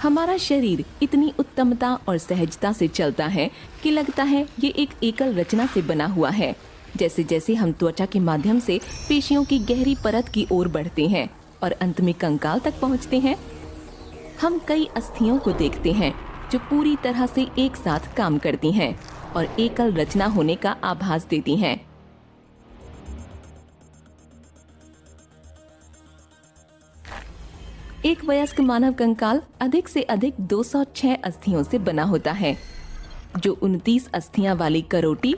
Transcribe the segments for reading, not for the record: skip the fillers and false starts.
हमारा शरीर इतनी उत्तमता और सहजता से चलता है कि लगता है ये एक एकल रचना से बना हुआ है। जैसे जैसे हम त्वचा के माध्यम से पेशियों की गहरी परत की ओर बढ़ते हैं और अंत में कंकाल तक पहुंचते हैं, हम कई अस्थियों को देखते हैं जो पूरी तरह से एक साथ काम करती हैं और एकल रचना होने का आभास देती हैं। एक वयस्क मानव कंकाल अधिक से अधिक 206 अस्थियों से बना होता है, जो 29 अस्थियां वाली करोटी,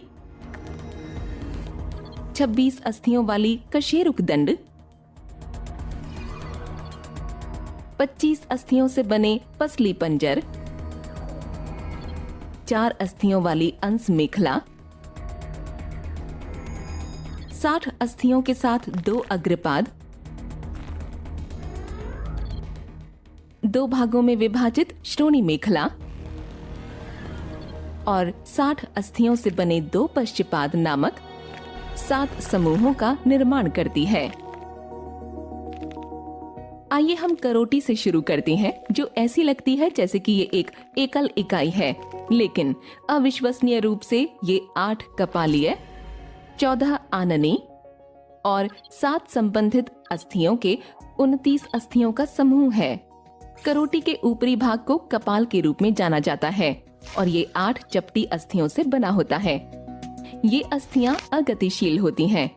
26 अस्थियों वाली कशेरुक दंड, 25 अस्थियों से बने पसली पंजर, 4 अस्थियों वाली अंश मेखला, 60 अस्थियों के साथ 2 अग्रपाद, 2 भागों में विभाजित श्रोणी मेखला और 60 अस्थियों से बने 2 पश्चपाद नामक 7 समूहों का निर्माण करती है। आइए हम करोटी से शुरू करते हैं, जो ऐसी लगती है जैसे कि ये एक एकल इकाई है, लेकिन अविश्वसनीय रूप से ये 8 कपालीय, 14 आननी और 7 संबंधित अस्थियों के 29 अस्थियों का समूह है। करोटी के ऊपरी भाग को कपाल के रूप में जाना जाता है और ये 8 चपटी अस्थियों से बना होता है। ये अस्थियां अगतिशील होती हैं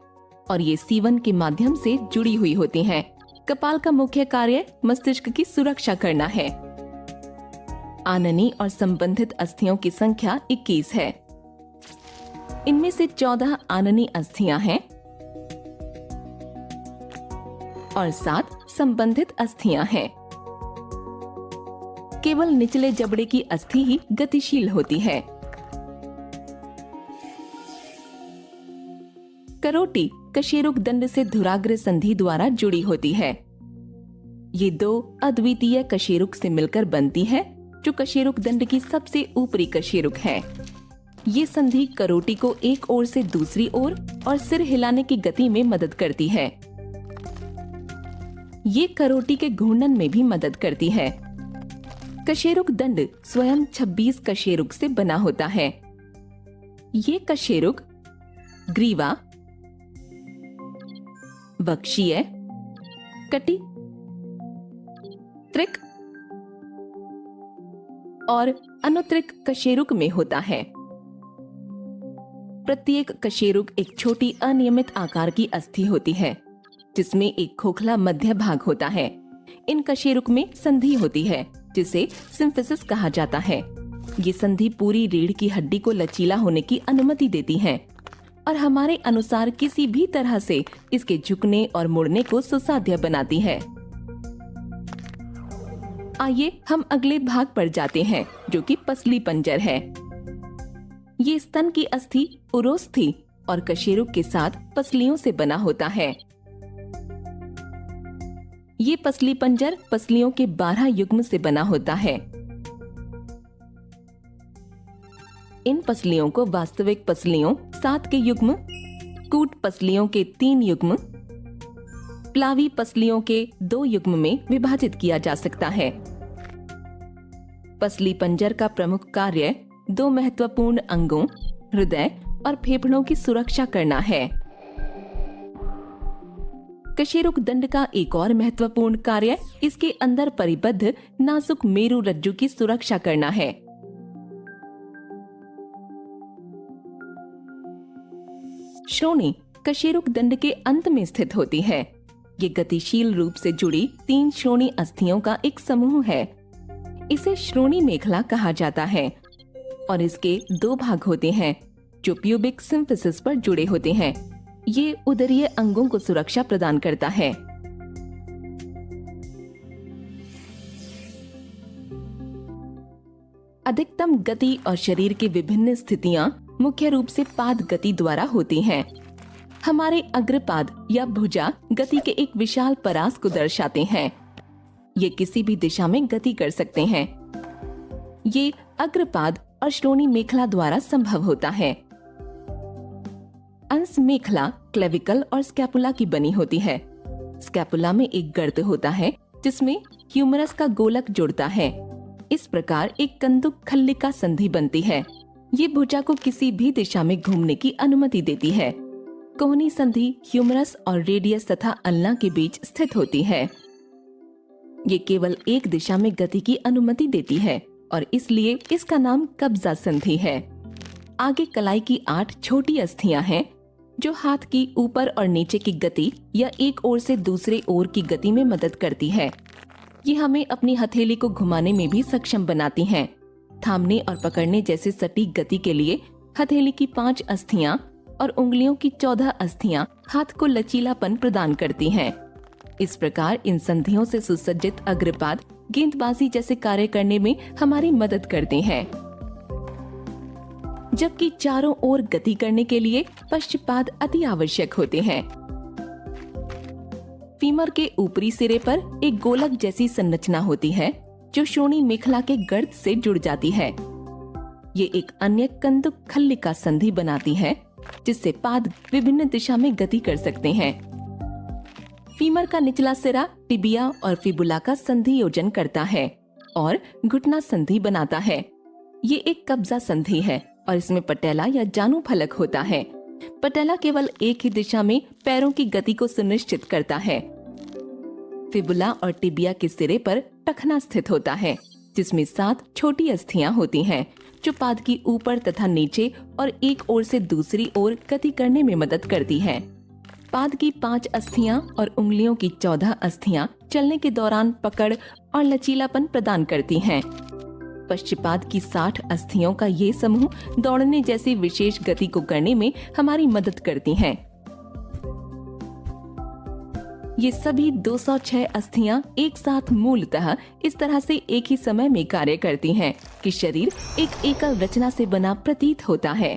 और ये सीवन के माध्यम से जुड़ी हुई होती हैं। कपाल का मुख्य कार्य मस्तिष्क की सुरक्षा करना है। आननी और संबंधित अस्थियों की संख्या 21 है। इनमें से 14 आननी अस्थियां हैं और 7 संबंधित अस्थियां हैं। केवल निचले जबड़े की अस्थि ही गतिशील होती है। करोटी कशेरुक दंड से धुराग्र संधि द्वारा जुड़ी होती है। ये 2 अद्वितीय कशेरुक से मिलकर बनती है, जो कशेरुक दंड की सबसे ऊपरी कशेरुक है। ये संधि करोटी को एक ओर से दूसरी ओर और सिर हिलाने की गति में मदद करती है। ये करोटी के घूर्णन में भी मदद करती है। कशेरुक दंड स्वयं 26 कशेरुक से बना होता है। ये कशेरुक ग्रीवा, वक्षीय, कटी, त्रिक और अनुत्रिक कशेरुक में होता है। प्रत्येक कशेरुक एक छोटी अनियमित आकार की अस्थि होती है, जिसमें एक खोखला मध्य भाग होता है। इन कशेरुक में संधि होती है, जिसे सिम्फिसिस कहा जाता है। ये संधि पूरी रीढ़ की हड्डी को लचीला होने की अनुमति देती है और हमारे अनुसार किसी भी तरह से इसके झुकने और मुड़ने को सुसाध्य बनाती है। आइए हम अगले भाग पर जाते हैं, जो कि पसली पंजर है। ये स्तन की अस्थि उरोस्थि और कशेरुक के साथ पसलियों से बना होता है। ये पसली पंजर पसलियों के 12 युग्म से बना होता है। इन पसलियों को वास्तविक पसलियों 7 के युग्म, कूट पसलियों के 3 युग्म, प्लावी पसलियों के 2 युग्म में विभाजित किया जा सकता है। पसली पंजर का प्रमुख कार्य 2 महत्वपूर्ण अंगों, हृदय और फेफड़ों की सुरक्षा करना है। कशेरुक दंड का एक और महत्वपूर्ण कार्य इसके अंदर परिबद्ध नाजुक मेरु रज्जु की सुरक्षा करना है। श्रोणी कशेरुक दंड के अंत में स्थित होती है। ये गतिशील रूप से जुड़ी 3 श्रोणी अस्थियों का एक समूह है। इसे श्रोणी मेखला कहा जाता है और इसके 2 भाग होते हैं, जो प्यूबिक सिम्फिसिस पर जुड़े होते हैं। ये उदरीय अंगों को सुरक्षा प्रदान करता है। अधिकतम गति और शरीर की विभिन्न स्थितियां मुख्य रूप से पाद गति द्वारा होती हैं। हमारे अग्रपाद या भुजा गति के एक विशाल परास को दर्शाते हैं। ये किसी भी दिशा में गति कर सकते हैं। ये अग्रपाद और श्रोणी मेखला द्वारा संभव होता है। अंश मेखला क्लेविकल और स्कैपुला की बनी होती है। स्कैपुला में एक गर्त होता है जिसमें ह्यूमरस का गोलक जुड़ता है। इस प्रकार एक कंदुक खल्लिका संधि बनती है। ये भुजा को किसी भी दिशा में घूमने की अनुमति देती है। कोहनी संधि ह्यूमरस और रेडियस तथा अल्ना के बीच स्थित होती है। ये केवल एक दिशा में गति की अनुमति देती है और इसलिए इसका नाम कब्जा संधि है। आगे कलाई की 8 छोटी अस्थियां हैं जो हाथ की ऊपर और नीचे की गति या एक ओर से दूसरे ओर की गति में मदद करती है। ये हमें अपनी हथेली को घुमाने में भी सक्षम बनाती हैं। थामने और पकड़ने जैसे सटीक गति के लिए हथेली की 5 अस्थियां और उंगलियों की 14 अस्थियां हाथ को लचीलापन प्रदान करती हैं। इस प्रकार इन संधियों से सुसज्जित अग्रपाद गेंदबाजी जैसे कार्य करने में हमारी मदद करते हैं, जबकि चारों ओर गति करने के लिए पश्चपाद अति आवश्यक होते हैं। फीमर के ऊपरी सिरे पर एक गोलक जैसी संरचना होती है जो श्रोणि मेखला के गर्त से जुड़ जाती है। ये एक अन्य कंदुक खल्लिका संधि बनाती है जिससे पाद विभिन्न दिशा में गति कर सकते हैं। फीमर का निचला सिरा टिबिया और फिबुला का संधि योजन करता है और घुटना संधि बनाता है। ये एक कब्जा संधि है और इसमें पटेला या जानू फलक होता है। पटेला केवल एक ही दिशा में पैरों की गति को सुनिश्चित करता है। फिबुला और टिबिया के सिरे पर टखना स्थित होता है जिसमें 7 छोटी अस्थियां होती हैं जो पाद की ऊपर तथा नीचे और एक ओर से दूसरी ओर गति करने में मदद करती हैं। पाद की 5 अस्थियां और उंगलियों की 14 अस्थियां चलने के दौरान पकड़ और लचीलापन प्रदान करती हैं। पश्चपाद की 60 अस्थियों का ये समूह दौड़ने जैसी विशेष गति को करने में हमारी मदद करती हैं। ये सभी 206 अस्थियां एक साथ मूलतः इस तरह से एक ही समय में कार्य करती हैं कि शरीर एक एकल रचना से बना प्रतीत होता है।